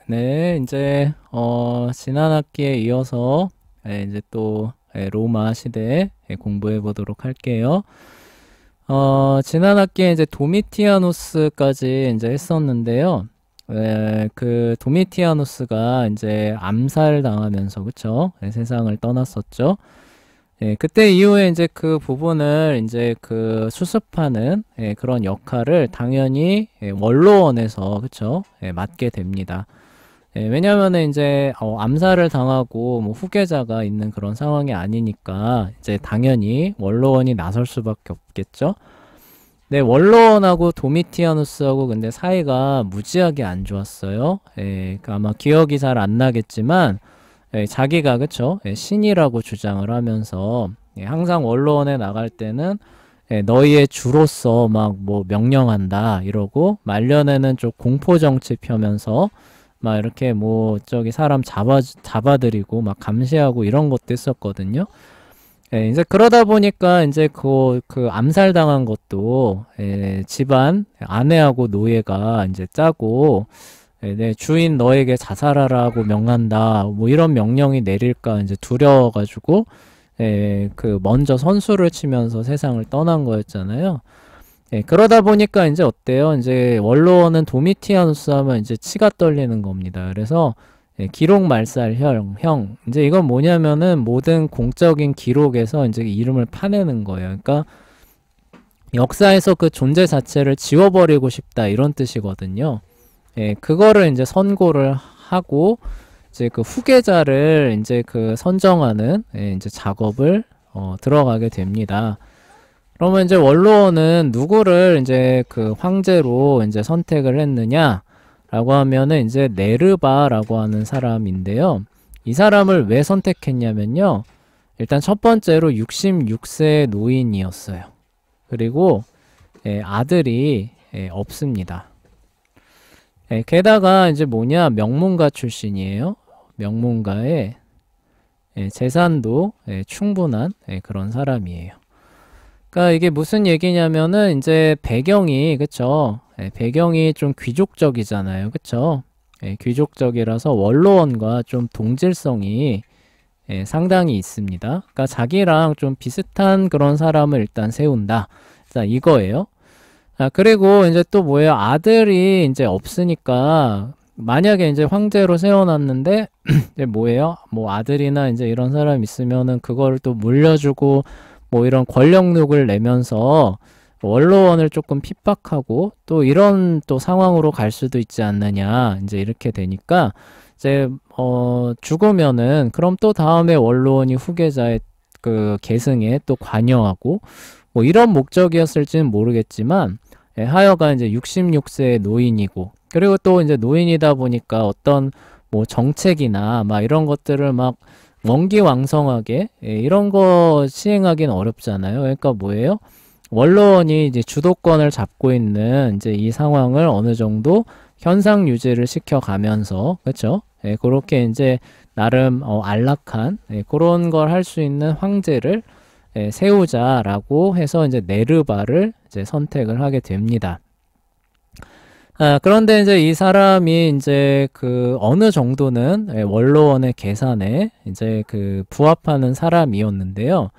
네, 이제 지난 학기에 이어서 이제 또 로마 시대 공부해 보도록 할게요. 지난 학기에 이제 도미티아누스까지 이제 했었는데요. 그 도미티아누스가 이제 암살 당하면서 그쵸? 세상을 떠났었죠. 그때 이후에 이제 그 부분을 이제 그 수습하는 그런 역할을 당연히 원로원에서 그쵸? 맡게 됩니다. 왜냐면은 이제 암살을 당하고 뭐 후계자가 있는 그런 상황이 아니니까 이제 당연히 원로원이 나설 수밖에 없겠죠. 네, 원로원하고 도미티아누스하고 근데 사이가 무지하게 안 좋았어요. 그 아마 기억이 잘 안 나겠지만 자기가 그쵸? 신이라고 주장을 하면서 항상 원로원에 나갈 때는 너희의 주로서 막 뭐 명령한다 이러고 말년에는 좀 공포 정치 펴면서 막 이렇게 뭐 저기 사람 잡아들이고 막 감시하고 이런 것도 했었거든요. 이제 그러다 보니까 이제 그 암살당한 것도 집안 아내하고 노예가 이제 짜고 내 주인 너에게 자살하라고 명한다 뭐 이런 명령이 내릴까 이제 두려워가지고 그 먼저 선수를 치면서 세상을 떠난 거였잖아요. 그러다 보니까 이제 어때요? 이제 원로원은 도미티아누스 하면 이제 치가 떨리는 겁니다. 그래서 기록 말살형, 이제 이건 뭐냐면은 모든 공적인 기록에서 이제 이름을 파내는 거예요. 그러니까 역사에서 그 존재 자체를 지워버리고 싶다 이런 뜻이거든요. 그거를 이제 선고를 하고 이제 그 후계자를 이제 그 선정하는 이제 작업을 들어가게 됩니다. 그러면 이제 원로원은 누구를 이제 그 황제로 이제 선택을 했느냐라고 하면은 이제 네르바라고 하는 사람인데요. 이 사람을 왜 선택했냐면요. 일단 첫 번째로 66세 노인이었어요. 그리고 아들이 없습니다. 게다가 이제 뭐냐 명문가 출신이에요. 명문가의 재산도 충분한 그런 사람이에요. 그러니까 이게 무슨 얘기냐면은 이제 배경이 그쵸? 배경이 좀 귀족적이잖아요. 그쵸? 귀족적이라서 원로원과 좀 동질성이 상당히 있습니다. 그러니까 자기랑 좀 비슷한 그런 사람을 일단 세운다. 자, 이거예요. 그리고 이제 또 뭐예요? 아들이 이제 없으니까 만약에 이제 황제로 세워놨는데 이제 뭐예요? 뭐 아들이나 이제 이런 사람 있으면은 그거를 또 물려주고 뭐 이런 권력욕을 내면서 원로원을 조금 핍박하고 또 이런 또 상황으로 갈 수도 있지 않느냐 이제 이렇게 되니까 이제 죽으면은 그럼 또 다음에 원로원이 후계자의 그 계승에 또 관여하고 뭐 이런 목적이었을지는 모르겠지만 하여간 이제 66세 노인이고 그리고 또 이제 노인이다 보니까 어떤 뭐 정책이나 막 이런 것들을 막 원기왕성하게 이런 거 시행하기는 어렵잖아요. 그러니까 뭐예요? 원로원이 이제 주도권을 잡고 있는 이제 이 상황을 어느 정도 현상 유지를 시켜가면서 그렇죠? 그렇게 이제 나름 안락한 그런 걸 할 수 있는 황제를 세우자라고 해서 이제 네르바를 이제 선택을 하게 됩니다. 그런데 이제 이 사람이 이제 그 어느 정도는 원로원의 계산에 이제 그 부합하는 사람이었는데요.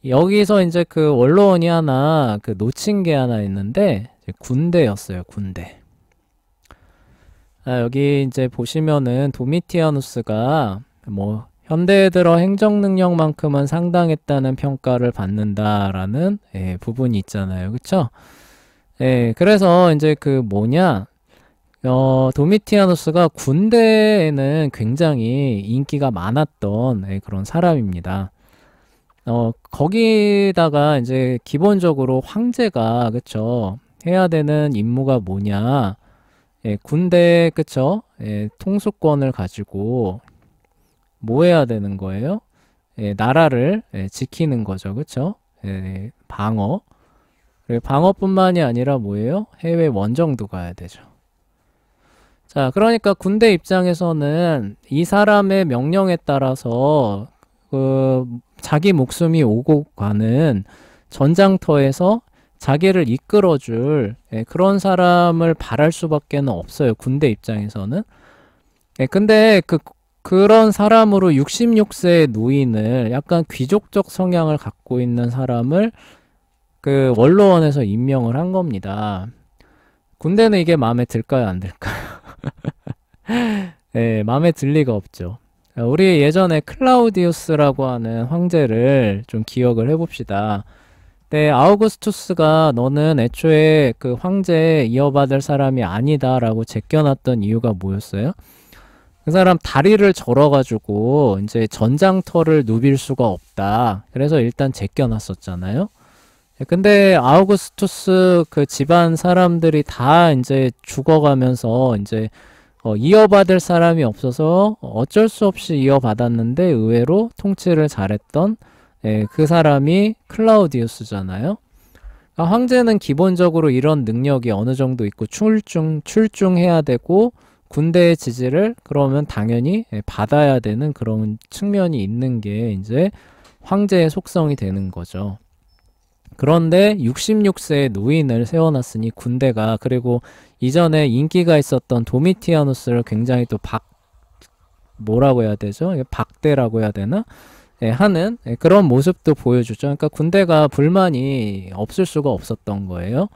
여기서 이제 그 원로원이 하나 그 놓친 게 하나 있는데 군대였어요, 군대. 여기 이제 보시면은 도미티아누스가 뭐 현대에 들어 행정 능력만큼은 상당했다는 평가를 받는다라는 부분이 있잖아요, 그쵸? 그래서 이제 그 뭐냐, 도미티아누스가 군대에는 굉장히 인기가 많았던 그런 사람입니다. 거기다가 이제 기본적으로 황제가, 그쵸? 해야 되는 임무가 뭐냐, 군대, 그쵸? 통수권을 가지고 뭐 해야 되는 거예요? 나라를 지키는 거죠, 그쵸? 방어. 그리고 방어뿐만이 아니라 뭐예요? 해외 원정도 가야 되죠. 자, 그러니까 군대 입장에서는 이 사람의 명령에 따라서 그 자기 목숨이 오고 가는 전장터에서 자기를 이끌어줄 그런 사람을 바랄 수밖에 없어요. 군대 입장에서는. 근데 그런 사람으로 66세의 노인을 약간 귀족적 성향을 갖고 있는 사람을 그 원로원에서 임명을 한 겁니다. 군대는 이게 마음에 들까요, 안 들까요? 마음에 들 리가 없죠. 우리 예전에 클라우디우스라고 하는 황제를 좀 기억을 해봅시다. 네, 아우구스투스가 너는 애초에 그 황제 이어받을 사람이 아니다라고 제껴놨던 이유가 뭐였어요? 그 사람 다리를 절어가지고 이제 전장터를 누빌 수가 없다. 그래서 일단 제껴놨었잖아요. 근데 아우구스투스 그 집안 사람들이 다 이제 죽어가면서 이제 이어받을 사람이 없어서 어쩔 수 없이 이어받았는데 의외로 통치를 잘했던 그 사람이 클라우디우스잖아요. 그러니까 황제는 기본적으로 이런 능력이 어느 정도 있고 출중해야 되고 군대의 지지를 그러면 당연히 받아야 되는 그런 측면이 있는 게 이제 황제의 속성이 되는 거죠. 그런데 66세의 노인을 세워놨으니 군대가 그리고 이전에 인기가 있었던 도미티아누스를 굉장히 또 뭐라고 해야 되죠? 박대라고 해야 되나? 하는 그런 모습도 보여주죠. 그러니까 군대가 불만이 없을 수가 없었던 거예요.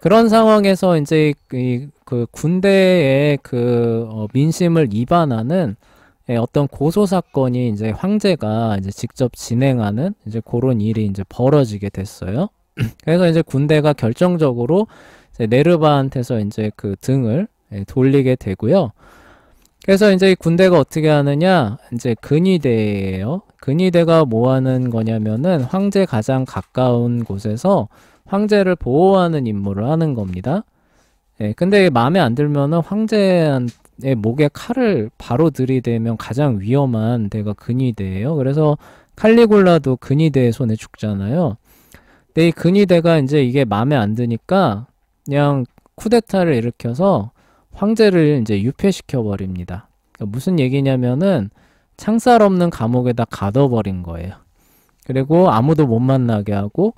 그런 상황에서 이제 그 군대의 그 민심을 이반하는 어떤 고소 사건이 이제 황제가 이제 직접 진행하는 이제 그런 일이 이제 벌어지게 됐어요. 그래서 이제 군대가 결정적으로 이제 네르바한테서 이제 그 등을 돌리게 되고요. 그래서 이제 군대가 어떻게 하느냐, 이제 근위대예요. 근위대가 뭐 하는 거냐면은 황제 가장 가까운 곳에서 황제를 보호하는 임무를 하는 겁니다. 근데 마음에 안 들면은 황제의 목에 칼을 바로 들이대면 가장 위험한 데가 근위대예요. 그래서 칼리굴라도 근위대의 손에 죽잖아요. 근데 이 근위대가 이제 이게 마음에 안 드니까 그냥 쿠데타를 일으켜서 황제를 이제 유폐시켜 버립니다. 그러니까 무슨 얘기냐면은 창살 없는 감옥에다 가둬버린 거예요. 그리고 아무도 못 만나게 하고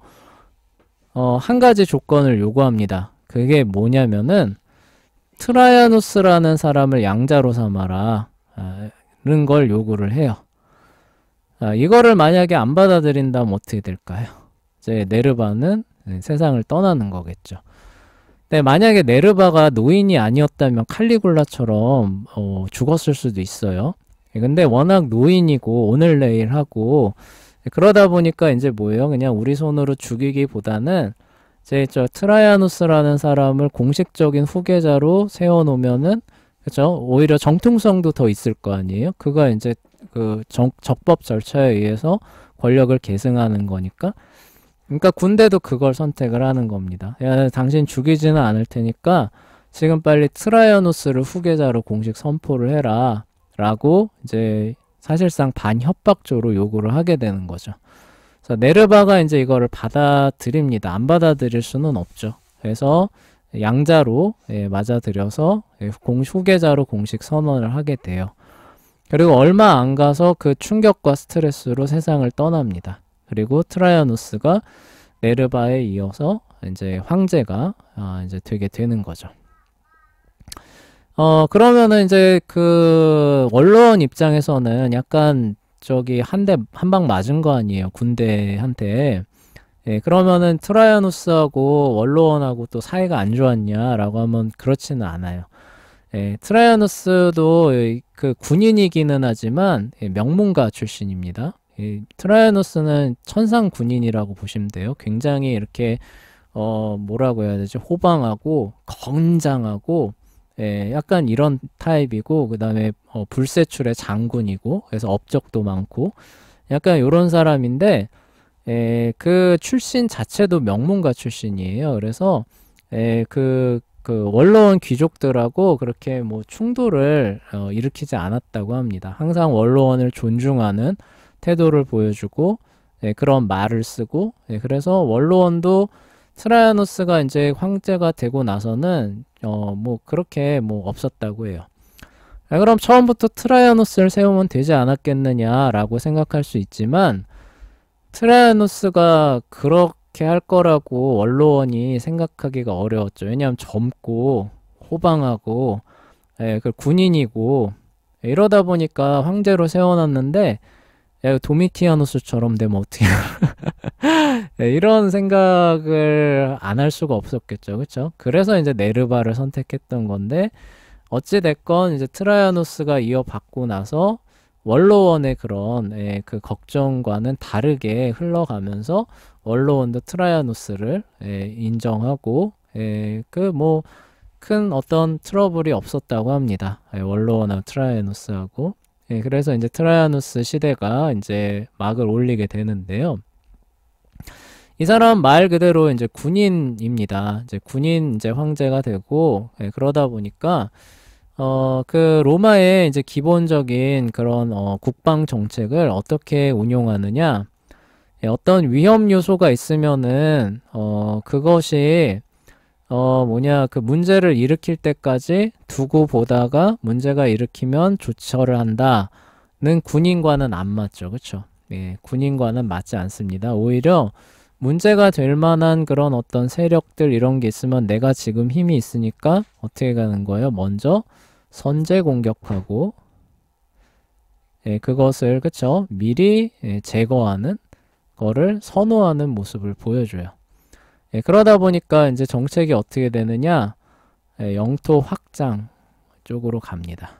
한 가지 조건을 요구합니다. 그게 뭐냐면은 트라이아누스라는 사람을 양자로 삼아라 는 걸 요구를 해요. 이거를 만약에 안 받아들인다면 어떻게 될까요? 이제 네르바는 세상을 떠나는 거겠죠. 근데 만약에 네르바가 노인이 아니었다면 칼리굴라처럼 죽었을 수도 있어요. 근데 워낙 노인이고 오늘 내일 하고 그러다 보니까 이제 뭐예요? 그냥 우리 손으로 죽이기보다는 이제 저 트라이아누스라는 사람을 공식적인 후계자로 세워놓으면은 그죠? 오히려 정통성도 더 있을 거 아니에요? 그가 이제 그 적법 절차에 의해서 권력을 계승하는 거니까. 그러니까 군대도 그걸 선택을 하는 겁니다. 야, 당신 죽이지는 않을 테니까 지금 빨리 트라이아누스를 후계자로 공식 선포를 해라. 라고 이제 사실상 반협박조로 요구를 하게 되는 거죠. 그래서 네르바가 이제 이거를 받아들입니다. 안 받아들일 수는 없죠. 그래서 양자로 맞아들여서 후계자로 공식 선언을 하게 돼요. 그리고 얼마 안 가서 그 충격과 스트레스로 세상을 떠납니다. 그리고 트라이아누스가 네르바에 이어서 이제 황제가 이제 되게 되는 거죠. 그러면은 이제 그 원로원 입장에서는 약간 저기 한 방 맞은 거 아니에요. 군대한테. 그러면은 트라이아누스하고 원로원하고 또 사이가 안 좋았냐라고 하면 그렇지는 않아요. 트라이아누스도 그 군인이기는 하지만 명문가 출신입니다. 트라이아누스는 천상 군인이라고 보시면 돼요. 굉장히 이렇게 뭐라고 해야 되지? 호방하고 건장하고 약간 이런 타입이고 그 다음에 불세출의 장군이고 그래서 업적도 많고 약간 이런 사람인데 그 출신 자체도 명문가 출신이에요. 그래서 그 원로원 귀족들하고 그렇게 뭐 충돌을 일으키지 않았다고 합니다. 항상 원로원을 존중하는 태도를 보여주고 그런 말을 쓰고 그래서 원로원도 트라이아누스가 이제 황제가 되고 나서는 뭐 그렇게 뭐 없었다고 해요. 그럼 처음부터 트라이아누스를 세우면 되지 않았겠느냐라고 생각할 수 있지만 트라이아누스가 그렇게 할 거라고 원로원이 생각하기가 어려웠죠. 왜냐하면 젊고 호방하고 그 군인이고, 이러다 보니까 황제로 세워놨는데, 도미티아누스처럼 되면 어떻게 이런 생각을 안 할 수가 없었겠죠. 그쵸? 그래서 이제 네르바를 선택했던 건데, 어찌 됐건 이제 트라이아누스가 이어받고 나서 원로원의 그런 그 걱정과는 다르게 흘러가면서 원로원도 트라이아누스를 인정하고 그 뭐 큰 어떤 트러블이 없었다고 합니다. 원로원하고 트라이아누스하고 그래서 이제 트라이아누스 시대가 이제 막을 올리게 되는데요. 이 사람 말 그대로 이제 군인입니다. 이제 군인 이제 황제가 되고 그러다 보니까 그 로마의 이제 기본적인 그런 국방 정책을 어떻게 운용하느냐? 어떤 위험 요소가 있으면은 그것이 그 문제를 일으킬 때까지 두고 보다가 문제가 일으키면 조처를 한다는 군인과는 안 맞죠. 그쵸? 예, 군인과는 맞지 않습니다. 오히려 문제가 될 만한 그런 어떤 세력들 이런 게 있으면 내가 지금 힘이 있으니까 어떻게 가는 거예요? 먼저 선제 공격하고 그것을 그쵸? 미리 제거하는 거를 선호하는 모습을 보여줘요. 그러다 보니까 이제 정책이 어떻게 되느냐? 영토 확장 쪽으로 갑니다.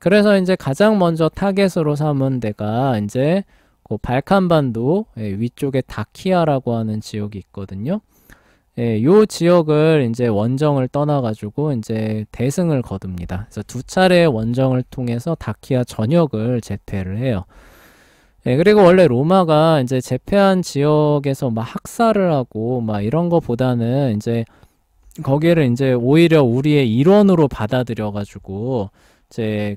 그래서 이제 가장 먼저 타겟으로 삼은 데가 이제 그 발칸반도 위쪽에 다키아라고 하는 지역이 있거든요. 요 지역을 이제 원정을 떠나가지고 이제 대승을 거둡니다. 그래서 두 차례의 원정을 통해서 다키아 전역을 제패를 해요. 그리고 원래 로마가 이제 제패한 지역에서 막 학살을 하고 막 이런 거보다는 이제 거기를 이제 오히려 우리의 일원으로 받아들여가지고 이제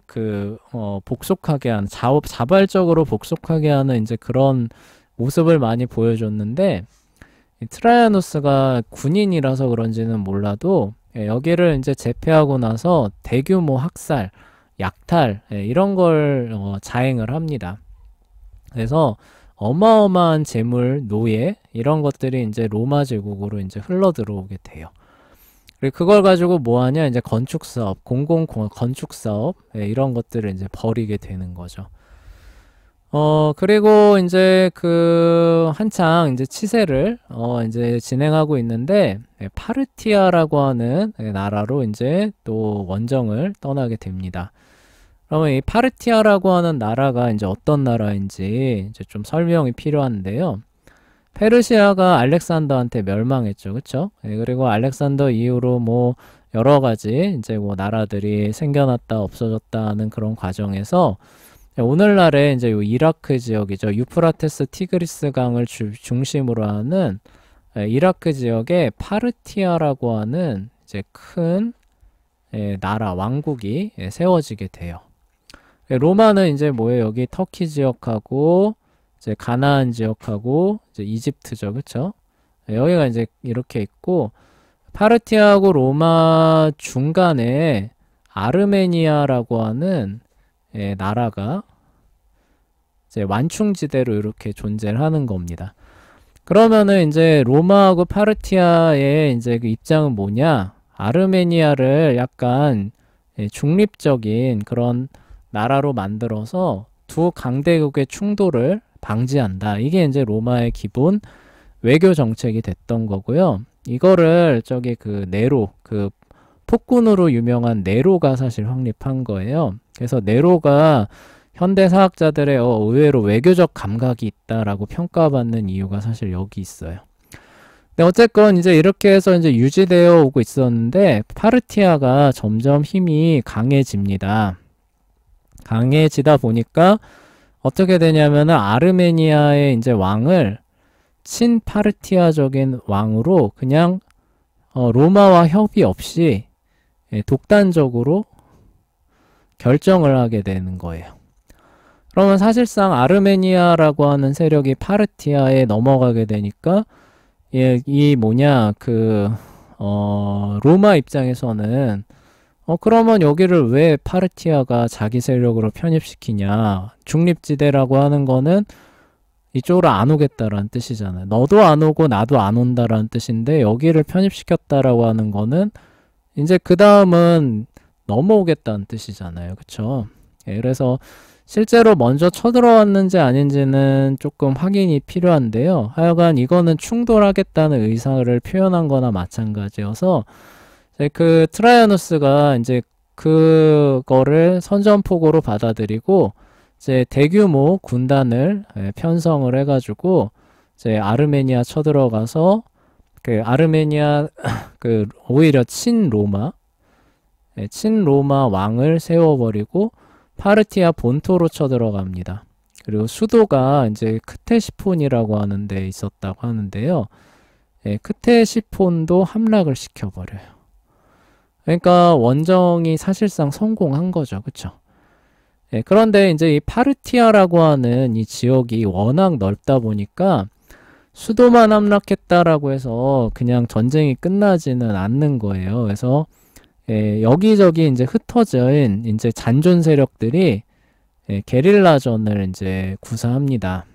복속하게 하는 자발적으로 복속하게 하는 이제 그런 모습을 많이 보여줬는데 트라이아누스가 군인이라서 그런지는 몰라도 여기를 이제 제패하고 나서 대규모 학살, 약탈 이런 걸 자행을 합니다. 그래서 어마어마한 재물, 노예 이런 것들이 이제 로마 제국으로 이제 흘러 들어오게 돼요. 그리고 그걸 가지고 뭐 하냐? 이제 건축 사업, 건축 사업 이런 것들을 이제 벌이게 되는 거죠. 그리고 이제 한창 이제 치세를 이제 진행하고 있는데 파르티아라고 하는 나라로 이제 또 원정을 떠나게 됩니다. 그러면 이 파르티아라고 하는 나라가 이제 어떤 나라인지 이제 좀 설명이 필요한데요. 페르시아가 알렉산더한테 멸망했죠. 그쵸? 그리고 알렉산더 이후로 뭐 여러 가지 이제 뭐 나라들이 생겨났다 없어졌다 하는 그런 과정에서 오늘날의 이제 요 이라크 지역이죠. 유프라테스 티그리스 강을 중심으로 하는 이라크 지역에 파르티아라고 하는 이제 큰 나라 왕국이 세워지게 돼요. 로마는 이제 뭐예요? 여기 터키 지역하고 이제 가나안 지역하고 이제 이집트죠. 그쵸? 여기가 이제 이렇게 있고 파르티아하고 로마 중간에 아르메니아라고 하는 나라가 이제 완충지대로 이렇게 존재를 하는 겁니다. 그러면은 이제 로마하고 파르티아의 이제 그 입장은 뭐냐? 아르메니아를 약간 중립적인 그런 나라로 만들어서 두 강대국의 충돌을 방지한다. 이게 이제 로마의 기본 외교 정책이 됐던 거고요. 이거를 네로, 폭군으로 유명한 네로가 사실 확립한 거예요. 그래서 네로가 현대 사학자들의 의외로 외교적 감각이 있다라고 평가받는 이유가 사실 여기 있어요. 근데 어쨌건 이제 이렇게 해서 이제 유지되어 오고 있었는데 파르티아가 점점 힘이 강해집니다. 강해지다 보니까 어떻게 되냐면은 아르메니아의 이제 왕을 친파르티아적인 왕으로 그냥 로마와 협의 없이 독단적으로 결정을 하게 되는 거예요. 그러면 사실상 아르메니아라고 하는 세력이 파르티아에 넘어가게 되니까 로마 입장에서는 그러면 여기를 왜 파르티아가 자기 세력으로 편입시키냐. 중립지대라고 하는 거는 이쪽으로 안 오겠다라는 뜻이잖아요. 너도 안 오고 나도 안 온다라는 뜻인데 여기를 편입시켰다라고 하는 거는 이제 그 다음은 넘어오겠다는 뜻이잖아요. 그쵸? 예, 그래서 실제로 먼저 쳐들어왔는지 아닌지는 조금 확인이 필요한데요. 하여간 이거는 충돌하겠다는 의사를 표현한 거나 마찬가지여서 그 트라이아누스가 이제 그거를 선전포고로 받아들이고 이제 대규모 군단을 편성을 해가지고 이제 아르메니아 쳐들어가서 그 아르메니아 그 오히려 친로마 왕을 세워버리고 파르티아 본토로 쳐들어갑니다. 그리고 수도가 이제 크테시폰이라고 하는 데 있었다고 하는데요. 크테시폰도 함락을 시켜버려요. 그러니까 원정이 사실상 성공한 거죠. 그쵸? 그런데 이제 이 파르티아라고 하는 이 지역이 워낙 넓다 보니까 수도만 함락했다라고 해서 그냥 전쟁이 끝나지는 않는 거예요. 그래서 여기저기 이제 흩어진 이제 잔존 세력들이 게릴라전을 이제 구사합니다.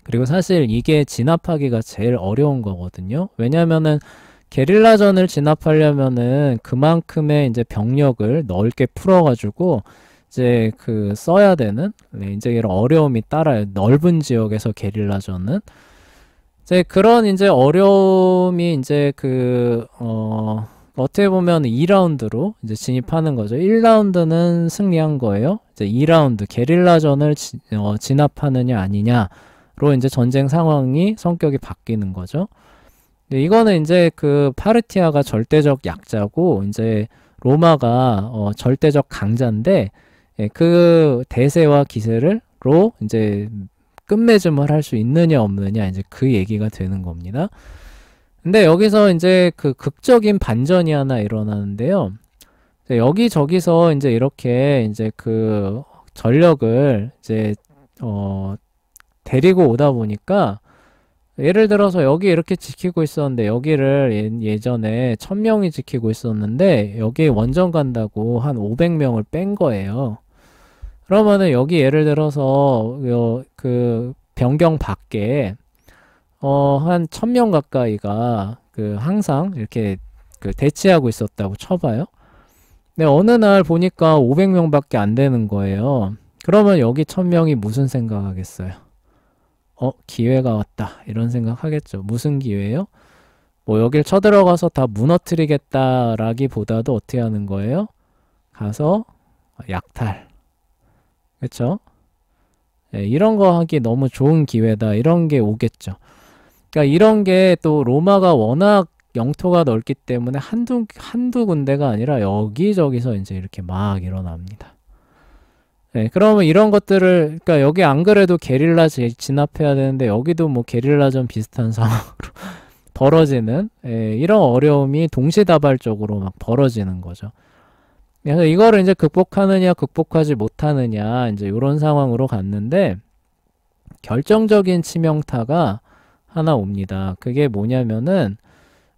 그리고 사실 이게 진압하기가 제일 어려운 거거든요. 왜냐면은 게릴라전을 진압하려면은 그만큼의 이제 병력을 넓게 풀어가지고 이제 그 써야 되는 이제 이런 어려움이 따라요. 넓은 지역에서 게릴라전은 이제 그런 이제 어려움이 이제 어떻게 보면 2라운드로 이제 진입하는 거죠. 1라운드는 승리한 거예요. 이제 2라운드 게릴라전을 진압하느냐 아니냐로 이제 전쟁 상황이 성격이 바뀌는 거죠. 이거는 이제 그 파르티아가 절대적 약자고 이제 로마가 절대적 강자인데 그 대세와 기세로 이제 끝맺음을 할 수 있느냐 없느냐 이제 그 얘기가 되는 겁니다. 근데 여기서 이제 그 극적인 반전이 하나 일어나는데요. 여기저기서 이제 이렇게 이제 그 전력을 이제 데리고 오다 보니까 예를 들어서 여기 이렇게 지키고 있었는데 여기를 예전에 1000명이 지키고 있었는데 여기 원정 간다고 한 500명을 뺀 거예요. 그러면은 여기 예를 들어서 그 변경 밖에 한 1000명 가까이가 그 항상 이렇게 그 대치하고 있었다고 쳐봐요. 근데 어느 날 보니까 500명밖에 안 되는 거예요. 그러면 여기 1000명이 무슨 생각하겠어요? 기회가 왔다 이런 생각하겠죠. 무슨 기회예요? 뭐 여길 쳐들어가서 다 무너뜨리겠다라기보다도 어떻게 하는 거예요? 가서 약탈. 그쵸? 이런 거 하기 너무 좋은 기회다 이런 게 오겠죠. 그러니까 이런 게 또 로마가 워낙 영토가 넓기 때문에 한두 군데가 아니라 여기저기서 이제 이렇게 막 일어납니다. 그러면 이런 것들을, 그러니까 여기 안 그래도 게릴라 진압해야 되는데 여기도 뭐 게릴라전 비슷한 상황으로 벌어지는 이런 어려움이 동시다발적으로 막 벌어지는 거죠. 그래서 이거를 이제 극복하느냐 극복하지 못하느냐 이제 이런 상황으로 갔는데 결정적인 치명타가 하나 옵니다. 그게 뭐냐면은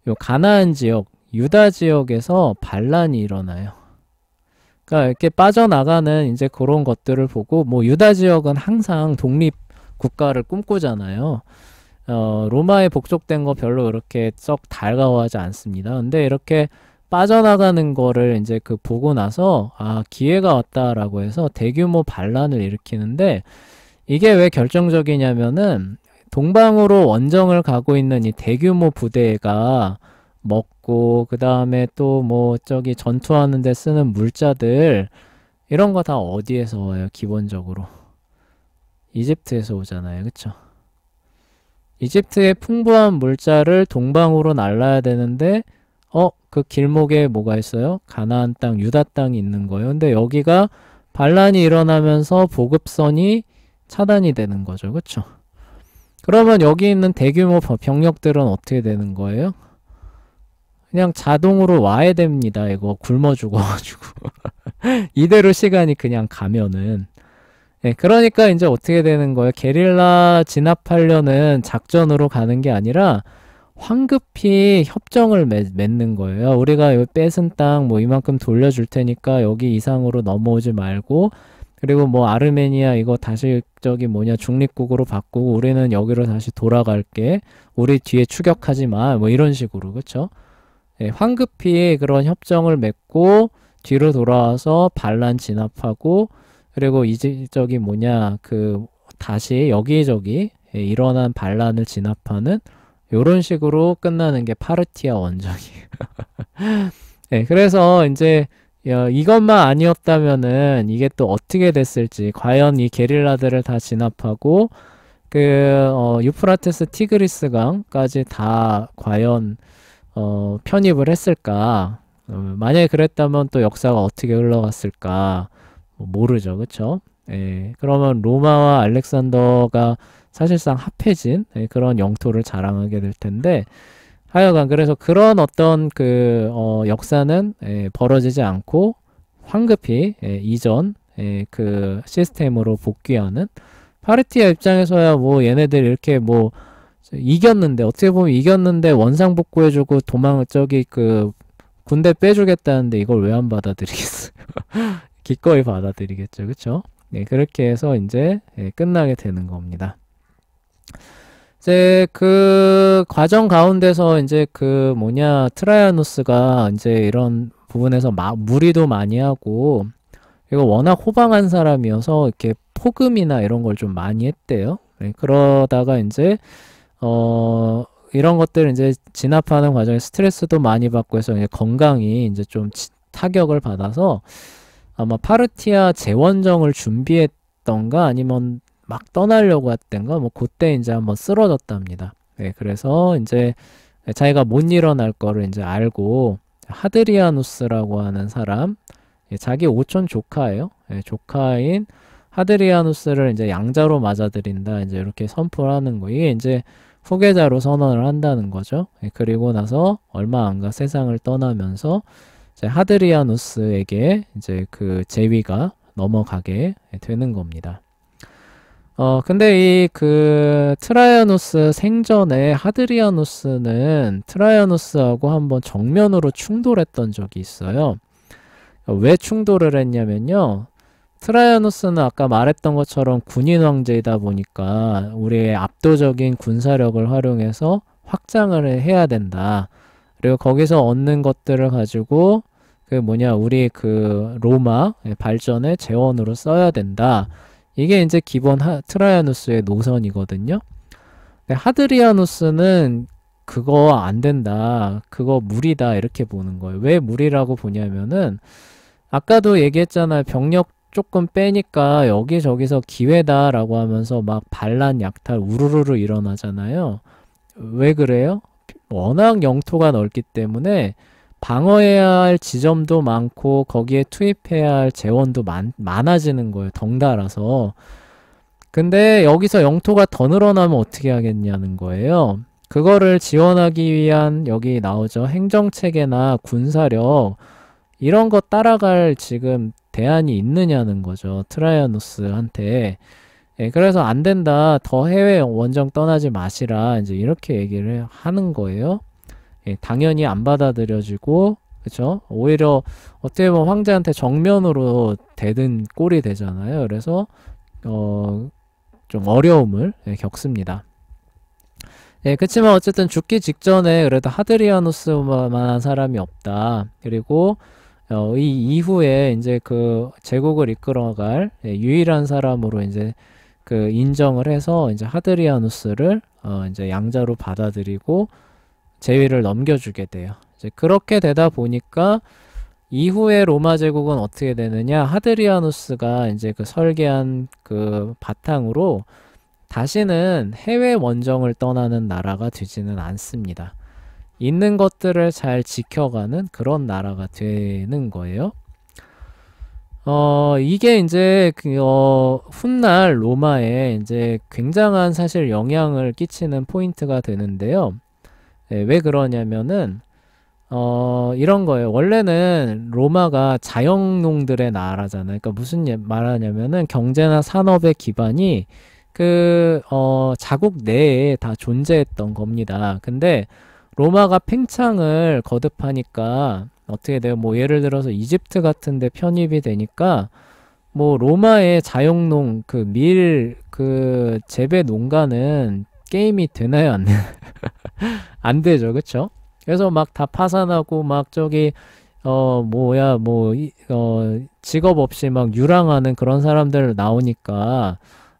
요 가나안 지역, 유다 지역에서 반란이 일어나요. 그러니까 이렇게 빠져나가는 이제 그런 것들을 보고 뭐 유다 지역은 항상 독립 국가를 꿈꾸잖아요. 로마에 복속된 거 별로 그렇게 썩 달가워하지 않습니다. 근데 이렇게 빠져나가는 거를 이제 그 보고 나서 기회가 왔다라고 해서 대규모 반란을 일으키는데 이게 왜 결정적이냐면은 동방으로 원정을 가고 있는 이 대규모 부대가 먹고 그 다음에 또 뭐 저기 전투하는 데 쓰는 물자들 이런 거 다 어디에서 와요? 기본적으로 이집트에서 오잖아요. 그쵸? 이집트의 풍부한 물자를 동방으로 날라야 되는데 그 길목에 뭐가 있어요? 가나안 땅, 유다 땅이 있는 거예요. 근데 여기가 반란이 일어나면서 보급선이 차단이 되는 거죠. 그쵸? 그러면 여기 있는 대규모 병력들은 어떻게 되는 거예요? 그냥 자동으로 와야 됩니다. 이거 굶어 죽어가지고. 이대로 시간이 그냥 가면은. 그러니까 이제 어떻게 되는 거예요? 게릴라 진압하려는 작전으로 가는 게 아니라 황급히 협정을 맺는 거예요. 우리가 여기 뺏은 땅 뭐 이만큼 돌려줄 테니까 여기 이상으로 넘어오지 말고 그리고 뭐 아르메니아 이거 다시 저기 중립국으로 바꾸고 우리는 여기로 다시 돌아갈게. 우리 뒤에 추격하지 마. 뭐 이런 식으로. 그쵸? 황급히 그런 협정을 맺고 뒤로 돌아와서 반란 진압하고 그리고 이제 저기 뭐냐 그 다시 여기저기 일어난 반란을 진압하는 요런 식으로 끝나는 게 파르티아 원정이에요. 그래서 이제 이것만 아니었다면은 이게 또 어떻게 됐을지 과연 이 게릴라들을 다 진압하고 유프라테스 티그리스강까지 다 과연 편입을 했을까? 만약에 그랬다면 또 역사가 어떻게 흘러갔을까? 모르죠, 그쵸? 그러면 로마와 알렉산더가 사실상 합해진 그런 영토를 자랑하게 될 텐데, 하여간 그래서 그런 어떤 역사는 벌어지지 않고 황급히 이전 그 시스템으로 복귀하는 파르티아 입장에서야 뭐 얘네들 이렇게 뭐 이겼는데 어떻게 보면 이겼는데 원상복구해주고 저기 군대 빼주겠다는데 이걸 왜 안 받아들이겠어요? 기꺼이 받아들이겠죠, 그쵸? 그렇게 해서 이제 끝나게 되는 겁니다. 이제 그 과정 가운데서 이제 트라이아누스가 이제 이런 부분에서 무리도 많이 하고 그리고 워낙 호방한 사람이어서 이렇게 포금이나 이런 걸 좀 많이 했대요. 그러다가 이제 이런 것들 이제 진압하는 과정에 스트레스도 많이 받고 해서 이제 건강이 이제 좀 타격을 받아서 아마 파르티아 재원정을 준비했던가 아니면 막 떠나려고 했던가 뭐 그때 이제 한번 쓰러졌답니다. 그래서 이제 자기가 못 일어날 거를 이제 알고 하드리아누스라고 하는 사람, 자기 오촌 조카예요. 조카인 하드리아누스를 이제 양자로 맞아들인다. 이제 이렇게 선포를 하는 거. 이게 이제 후계자로 선언을 한다는 거죠. 그리고 나서 얼마 안 가 세상을 떠나면서 이제 하드리아누스에게 이제 그 제위가 넘어가게 되는 겁니다. 근데 이 트라이아누스 생전에 하드리아누스는 트라이아누스하고 한번 정면으로 충돌했던 적이 있어요. 왜 충돌을 했냐면요. 트라이아누스는 아까 말했던 것처럼 군인 왕제이다 보니까 우리의 압도적인 군사력을 활용해서 확장을 해야 된다. 그리고 거기서 얻는 것들을 가지고 우리 로마 발전의 재원으로 써야 된다. 이게 이제 기본 트라이아누스의 노선이거든요. 하드리아누스는 그거 안 된다. 그거 무리다. 이렇게 보는 거예요. 왜 무리라고 보냐면은 아까도 얘기했잖아요. 병력 조금 빼니까 여기저기서 기회다라고 하면서 막 반란 약탈 우르르르 일어나잖아요. 왜 그래요? 워낙 영토가 넓기 때문에 방어해야 할 지점도 많고 거기에 투입해야 할 재원도 많아지는 거예요. 덩달아서. 근데 여기서 영토가 더 늘어나면 어떻게 하겠냐는 거예요. 그거를 지원하기 위한 여기 나오죠. 행정체계나 군사력 이런 거 따라갈 지금 대안이 있느냐는 거죠. 트라이아누스한테. 그래서 안 된다. 더 해외 원정 떠나지 마시라. 이제 이렇게 얘기를 하는 거예요. 당연히 안 받아들여지고, 그쵸? 오히려 어떻게 보면 황제한테 정면으로 대든 꼴이 되잖아요. 그래서 좀 어려움을 겪습니다. 그치만 어쨌든 죽기 직전에 그래도 하드리아누스만한 사람이 없다. 그리고 이 이후에 이제 제국을 이끌어갈 유일한 사람으로 이제 인정을 해서 이제 하드리아누스를 이제 양자로 받아들이고 제위를 넘겨주게 돼요. 이제 그렇게 되다 보니까 이후에 로마 제국은 어떻게 되느냐? 하드리아누스가 이제 설계한 바탕으로 다시는 해외 원정을 떠나는 나라가 되지는 않습니다. 있는 것들을 잘 지켜가는 그런 나라가 되는 거예요. 이게 이제 훗날 로마에 이제 굉장한 사실 영향을 끼치는 포인트가 되는데요. 왜 그러냐면은 이런 거예요. 원래는 로마가 자영농들의 나라잖아요. 그러니까 무슨 말하냐면은 경제나 산업의 기반이 자국 내에 다 존재했던 겁니다. 근데 로마가 팽창을 거듭하니까 어떻게 돼요? 뭐 예를 들어서 이집트 같은 데 편입이 되니까 뭐 로마의 자영농 재배 농가는 게임이 되나요? 안 되나요? 안 되죠. 그쵸? 그래서 막 다 파산하고 막 저기 뭐야 뭐 직업 없이 막 유랑하는 그런 사람들 나오니까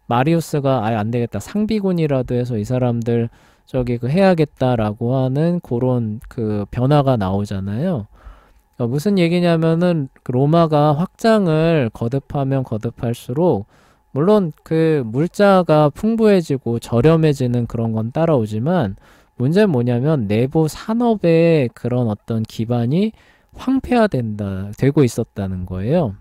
마리우스가 아예 안 되겠다. 상비군이라도 해서 이 사람들 저기 그 해야겠다라고 하는 그런 그 변화가 나오잖아요. 무슨 얘기냐면은 그 로마가 확장을 거듭하면 거듭할수록 물론 그 물자가 풍부해지고 저렴해지는 그런 건 따라오지만 문제는 뭐냐면 내부 산업의 그런 어떤 기반이 되고 있었다는 거예요.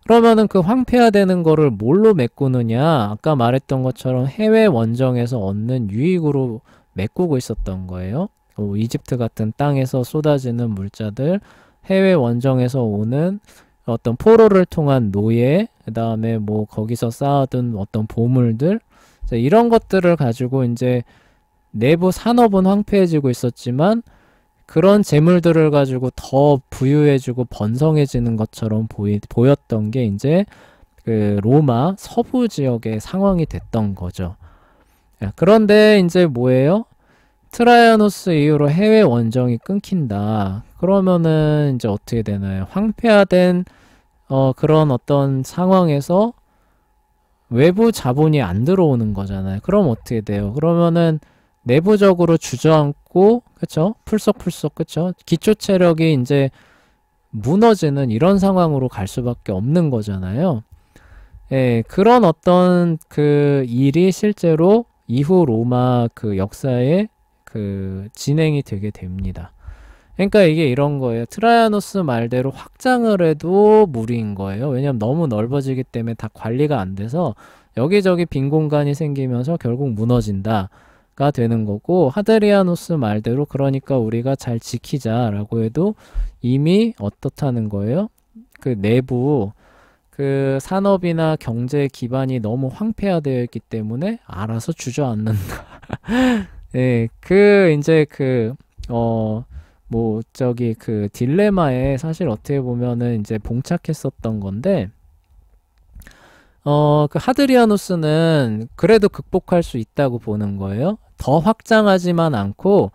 그러면은 그 황폐화되는 거를 뭘로 메꾸느냐? 아까 말했던 것처럼 해외 원정에서 얻는 유익으로 메꾸고 있었던 거예요. 이집트 같은 땅에서 쏟아지는 물자들, 해외 원정에서 오는 어떤 포로를 통한 노예, 그 다음에 뭐 거기서 쌓아둔 어떤 보물들, 이런 것들을 가지고 이제 내부 산업은 황폐해지고 있었지만 그런 재물들을 가지고 더 부유해지고 번성해지는 것처럼 보였던 게 이제 그 로마 서부 지역의 상황이 됐던 거죠. 그런데 이제 뭐예요? 트라이아누스 이후로 해외 원정이 끊긴다. 그러면은 이제 어떻게 되나요? 황폐화된 그런 어떤 상황에서 외부 자본이 안 들어오는 거잖아요. 그럼 어떻게 돼요? 그러면은 내부적으로 주저앉고, 그쵸? 풀썩풀썩, 그쵸? 기초 체력이 이제 무너지는 이런 상황으로 갈 수밖에 없는 거잖아요. 예, 그런 어떤 그 일이 실제로 이후 로마 그 역사에 그 진행이 되게 됩니다. 그러니까 이게 이런 거예요. 트라이아누스 말대로 확장을 해도 무리인 거예요. 왜냐면 너무 넓어지기 때문에 다 관리가 안 돼서 여기저기 빈 공간이 생기면서 결국 무너진다. 가 되는 거고, 하드리아누스 말대로 그러니까 우리가 잘 지키자라고 해도 이미 어떻다는 거예요? 그 내부 그 산업이나 경제 기반이 너무 황폐화되어 있기 때문에 알아서 주저앉는다. 네, 그 이제 뭐 저기 그 딜레마에 사실 어떻게 보면은 이제 봉착했었던 건데, 그 하드리아누스는 그래도 극복할 수 있다고 보는 거예요. 더 확장하지만 않고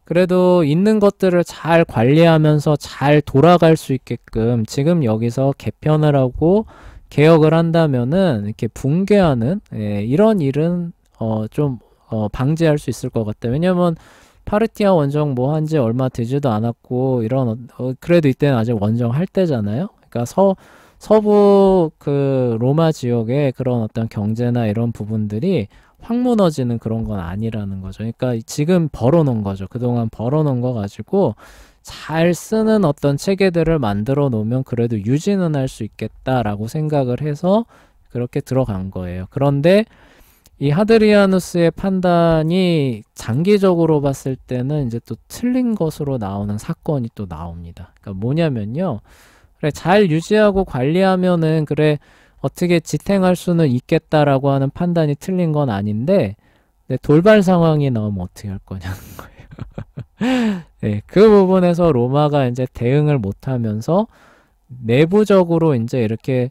그래도 있는 것들을 잘 관리하면서 잘 돌아갈 수 있게끔 지금 여기서 개편을 하고 개혁을 한다면은 이렇게 붕괴하는 이런 일은 좀 방지할 수 있을 것 같아요. 왜냐면 파르티아 원정 뭐 한지 얼마 되지도 않았고 이런 그래도 이때는 아직 원정 할 때잖아요. 그러니까 서부 그 로마 지역의 그런 어떤 경제나 이런 부분들이 확 무너지는 그런 건 아니라는 거죠. 그러니까 지금 벌어놓은 거죠. 그동안 벌어놓은 거 가지고 잘 쓰는 어떤 체계들을 만들어 놓으면 그래도 유지는 할 수 있겠다라고 생각을 해서 그렇게 들어간 거예요. 그런데 이 하드리아누스의 판단이 장기적으로 봤을 때는 이제 또 틀린 것으로 나오는 사건이 또 나옵니다. 그러니까 뭐냐면요. 그래, 잘 유지하고 관리하면은 그래 어떻게 지탱할 수는 있겠다라고 하는 판단이 틀린 건 아닌데 돌발 상황이 나오면 어떻게 할 거냐는 거예요. 네, 그 부분에서 로마가 이제 대응을 못하면서 내부적으로 이제 이렇게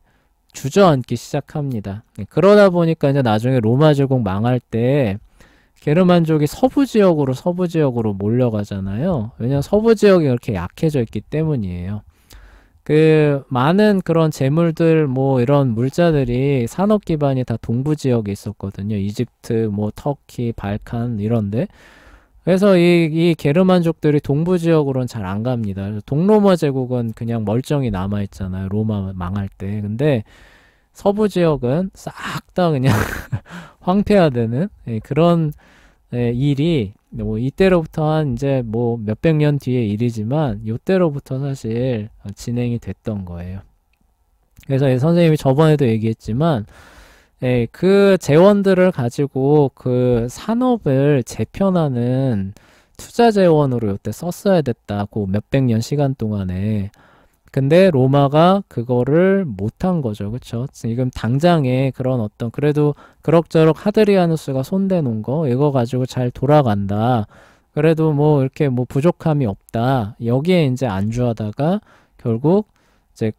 주저앉기 시작합니다. 네, 그러다 보니까 이제 나중에 로마 제국 망할 때 게르만족이 서부 지역으로 몰려가잖아요. 왜냐면 서부 지역이 그렇게 약해져 있기 때문이에요. 그 많은 그런 재물들 뭐 이런 물자들이 산업 기반이 다 동부 지역에 있었거든요. 이집트, 뭐 터키, 발칸 이런데. 그래서 이 게르만족들이 동부 지역으로는 잘 안 갑니다. 그래서 동로마 제국은 그냥 멀쩡히 남아 있잖아요. 로마 망할 때. 근데 서부 지역은 싹 다 그냥 황폐화되는 그런 일이 뭐 이때로부터 한 이제 뭐 몇백 년 뒤의 일이지만 이때로부터 사실 진행이 됐던 거예요. 그래서 선생님이 저번에도 얘기했지만 그 재원들을 가지고 그 산업을 재편하는 투자 재원으로 이때 썼어야 됐다고 몇백 년 시간 동안에. 근데 로마가 그거를 못한 거죠. 그쵸? 지금 당장에 그런 어떤 그래도 그럭저럭 하드리아누스가 손대놓은 거 이거 가지고 잘 돌아간다. 그래도 뭐 이렇게 뭐 부족함이 없다. 여기에 이제 안주하다가 결국 이제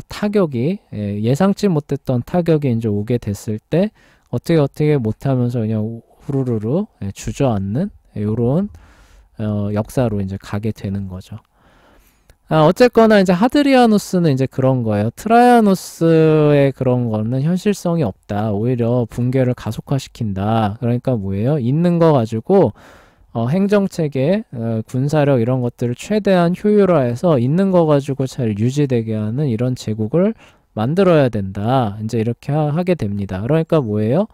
타격이 예상치 못했던 타격이 이제 오게 됐을 때 어떻게 못하면서 그냥 후루루루 주저앉는 요런 역사로 이제 가게 되는 거죠. 어쨌거나 이제 하드리아누스는 이제 그런 거예요. 트라이아누스의 그런 거는 현실성이 없다. 오히려 붕괴를 가속화시킨다. 그러니까 뭐예요? 있는 거 가지고 행정체계, 군사력 이런 것들을 최대한 효율화해서 있는 거 가지고 잘 유지되게 하는 이런 제국을 만들어야 된다. 이제 이렇게 하게 됩니다. 그러니까 뭐예요?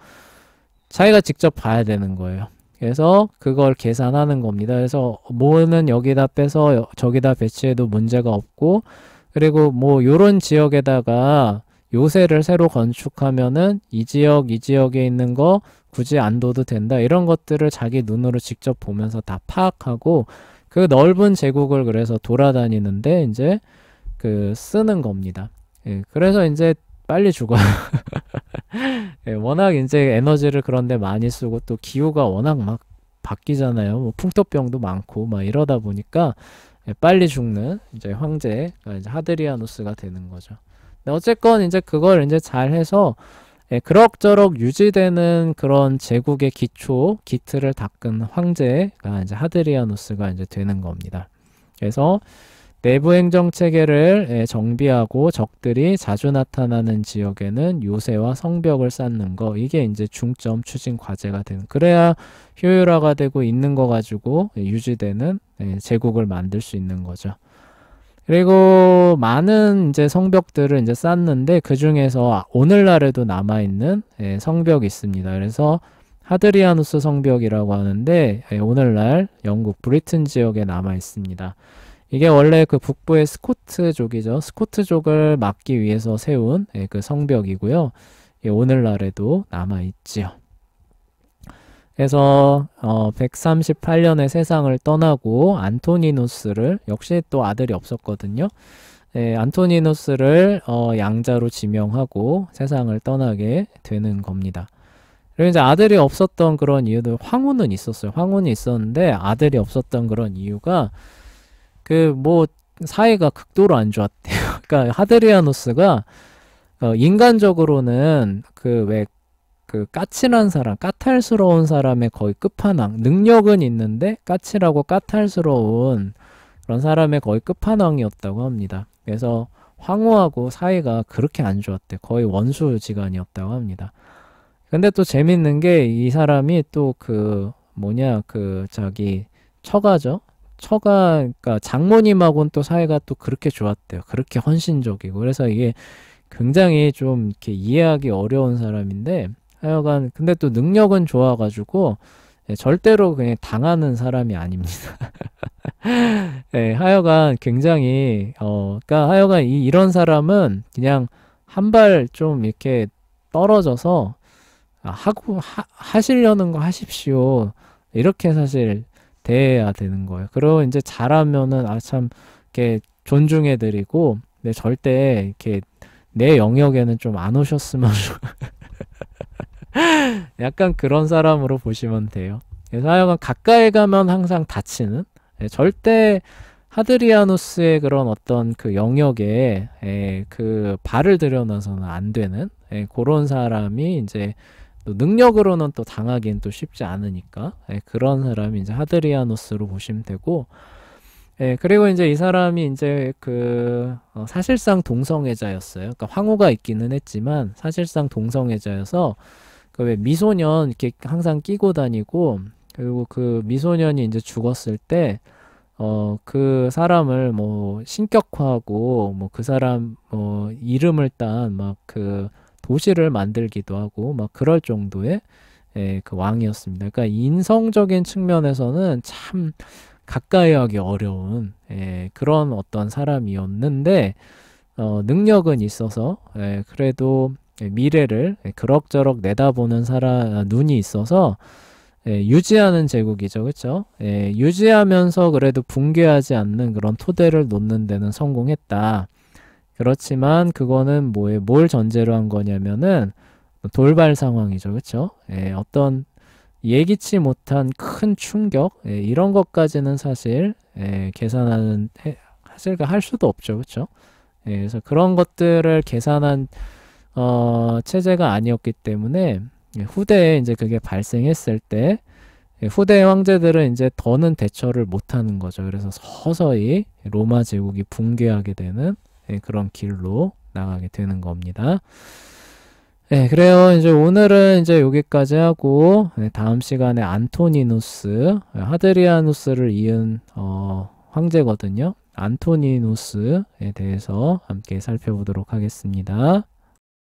자기가 직접 봐야 되는 거예요. 그래서 그걸 계산하는 겁니다. 그래서 뭐는 여기다 빼서 저기다 배치해도 문제가 없고, 그리고 뭐 요런 지역에다가 요새를 새로 건축하면은 이 지역에 있는 거 굳이 안 둬도 된다. 이런 것들을 자기 눈으로 직접 보면서 다 파악하고 그 넓은 제국을 그래서 돌아다니는데 이제 그 쓰는 겁니다. 예, 그래서 이제 빨리 죽어요. 예, 워낙 이제 에너지를 그런데 많이 쓰고 또 기후가 워낙 막 바뀌잖아요. 뭐 풍토병도 많고 막 이러다 보니까 예, 빨리 죽는 이제 황제가 이제 하드리아누스가 되는 거죠. 근데 어쨌건 이제 그걸 이제 잘 해서 예, 그럭저럭 유지되는 그런 제국의 기틀을 닦은 황제가 이제 하드리아누스가 이제 되는 겁니다. 그래서 내부 행정 체계를 정비하고 적들이 자주 나타나는 지역에는 요새와 성벽을 쌓는 거, 이게 이제 중점 추진 과제가 되는, 그래야 효율화가 되고 있는 거 가지고 유지되는 제국을 만들 수 있는 거죠. 그리고 많은 이제 성벽들을 이제 쌓는데 그 중에서 오늘날에도 남아있는 성벽이 있습니다. 그래서 하드리아누스 성벽이라고 하는데 오늘날 영국 브리튼 지역에 남아 있습니다. 이게 원래 그 북부의 스코트족이죠. 스코트족을 막기 위해서 세운 그 성벽이고요. 오늘날에도 남아있지요. 그래서 138년에 세상을 떠나고 안토니누스를, 역시 또 아들이 없었거든요. 안토니누스를 양자로 지명하고 세상을 떠나게 되는 겁니다. 그리고 이제 아들이 없었던 그런 이유도, 황후는 있었어요. 황후는 있었는데 아들이 없었던 그런 이유가 그 뭐 사이가 극도로 안 좋았대요. 그러니까 하드리아누스가 인간적으로는 그 까칠한 사람, 까탈스러운 사람의 거의 끝판왕, 능력은 있는데 까칠하고 까탈스러운 그런 사람의 거의 끝판왕이었다고 합니다. 그래서 황후하고 사이가 그렇게 안 좋았대. 거의 원수지간이었다고 합니다. 근데 또 재밌는 게 이 사람이 또 자기 처가죠. 그러니까 장모님하고는 또 사이가 또 그렇게 좋았대요. 그렇게 헌신적이고. 그래서 이게 굉장히 좀 이렇게 이해하기 어려운 사람인데, 하여간 근데 또 능력은 좋아가지고 절대로 그냥 당하는 사람이 아닙니다. 하여간 굉장히 그러니까 하여간 이런 사람은 그냥 한 발 좀 이렇게 떨어져서 하시려는 거 하십시오. 이렇게 사실 대해야 되는 거예요. 그리고 이제 잘하면은 참 이렇게 존중해드리고, 근데 절대 이렇게 내 영역에는 좀 안 오셨으면 약간 그런 사람으로 보시면 돼요. 그래서 하여간 가까이 가면 항상 다치는, 절대 하드리아누스의 그런 어떤 그 영역에 그 발을 들여놔서는 안 되는 그런 사람이 이제 또 능력으로는 또 당하기엔 또 쉽지 않으니까 그런 사람이 이제 하드리아누스로 보시면 되고, 그리고 이제 이 사람이 이제 사실상 동성애자였어요. 그러니까 황후가 있기는 했지만 사실상 동성애자여서 그 왜 미소년 이렇게 항상 끼고 다니고, 그리고 그 미소년이 이제 죽었을 때 그 사람을 뭐 신격화하고 뭐 그 사람 이름을 딴 막 그 도시를 만들기도 하고 막 그럴 정도의 그 왕이었습니다. 그러니까 인성적인 측면에서는 참 가까이 하기 어려운 그런 어떤 사람이었는데 능력은 있어서 그래도 미래를 그럭저럭 내다보는 눈이 있어서 유지하는 제국이죠. 그렇죠? 유지하면서 그래도 붕괴하지 않는 그런 토대를 놓는 데는 성공했다. 그렇지만 그거는 뭘 전제로 한 거냐면은 돌발 상황이죠. 그렇죠? 어떤 예기치 못한 큰 충격 이런 것까지는 사실 사실 할 수도 없죠. 그렇죠? 그래서 그런 것들을 계산한 체제가 아니었기 때문에 후대에 이제 그게 발생했을 때 후대 황제들은 이제 더는 대처를 못하는 거죠. 그래서 서서히 로마 제국이 붕괴하게 되는 그런 길로 나가게 되는 겁니다. 네, 그래요. 이제 오늘은 이제 여기까지 하고, 다음 시간에 안토니누스, 하드리아누스를 이은, 황제거든요. 안토니누스에 대해서 함께 살펴보도록 하겠습니다.